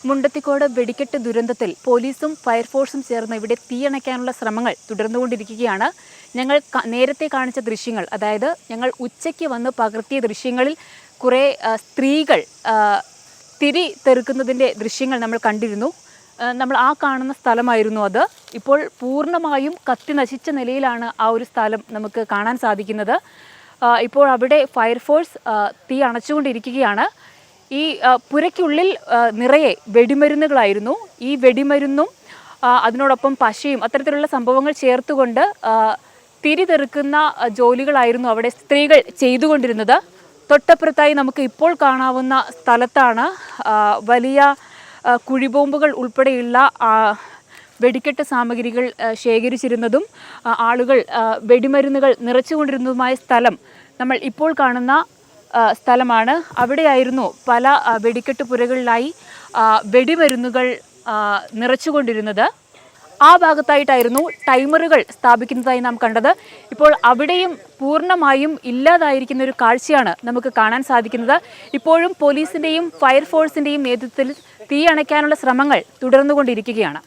മുണ്ടത്തിക്കോട് വെടിക്കെട്ട് ദുരന്തത്തിൽ പോലീസും ഫയർഫോഴ്സും ചേർന്ന് ഇവിടെ തീയണയ്ക്കാനുള്ള ശ്രമങ്ങൾ തുടർന്നുകൊണ്ടിരിക്കുകയാണ്. ഞങ്ങൾ നേരത്തെ കാണിച്ച ദൃശ്യങ്ങൾ, അതായത് ഞങ്ങൾ ഉച്ചയ്ക്ക് വന്ന് പകർത്തിയ ദൃശ്യങ്ങളിൽ കുറേ സ്ത്രീകൾ തിരി തെറുക്കുന്നതിൻ്റെ ദൃശ്യങ്ങൾ നമ്മൾ കണ്ടിരുന്നു. നമ്മൾ ആ കാണുന്ന സ്ഥലമായിരുന്നു അത്. ഇപ്പോൾ പൂർണ്ണമായും കത്തി നശിച്ച നിലയിലാണ് ആ ഒരു സ്ഥലം നമുക്ക് കാണാൻ സാധിക്കുന്നത്. ഇപ്പോൾ അവിടെ ഫയർഫോഴ്സ് തീ അണച്ചുകൊണ്ടിരിക്കുകയാണ്. ഈ പുരയ്ക്കുള്ളിൽ നിറയെ വെടിമരുന്നുകളായിരുന്നു. ഈ വെടിമരുന്നും അതിനോടൊപ്പം പശയും അത്തരത്തിലുള്ള സംഭവങ്ങൾ ചേർത്തുകൊണ്ട് തിരി തെറുക്കുന്ന ജോലികളായിരുന്നു അവിടെ സ്ത്രീകൾ ചെയ്തുകൊണ്ടിരുന്നത്. തൊട്ടപ്പുറത്തായി നമുക്ക് ഇപ്പോൾ കാണാവുന്ന സ്ഥലത്താണ് വലിയ കുഴിബോംബുകൾ ഉൾപ്പെടെയുള്ള വെടിക്കെട്ട് സാമഗ്രികൾ ശേഖരിച്ചിരുന്നതും ആളുകൾ വെടിമരുന്നുകൾ നിറച്ചുകൊണ്ടിരുന്നതുമായ സ്ഥലം നമ്മൾ ഇപ്പോൾ കാണുന്ന സ്ഥലമാണ്. അവിടെയായിരുന്നു പല വെടിക്കെട്ട് പുരകളിലായി വെടിമരുന്നുകൾ നിറച്ചുകൊണ്ടിരുന്നത്. ആ ഭാഗത്തായിട്ടായിരുന്നു ടൈമറുകൾ സ്ഥാപിക്കുന്നതായി നാം കണ്ടത്. ഇപ്പോൾ അവിടെയും പൂർണ്ണമായും ഇല്ലാതായിരിക്കുന്ന ഒരു കാഴ്ചയാണ് നമുക്ക് കാണാൻ സാധിക്കുന്നത്. ഇപ്പോഴും പോലീസിൻ്റെയും ഫയർഫോഴ്സിൻ്റെയും നേതൃത്വത്തിൽ തീ അണയ്ക്കാനുള്ള ശ്രമങ്ങൾ തുടർന്നുകൊണ്ടിരിക്കുകയാണ്.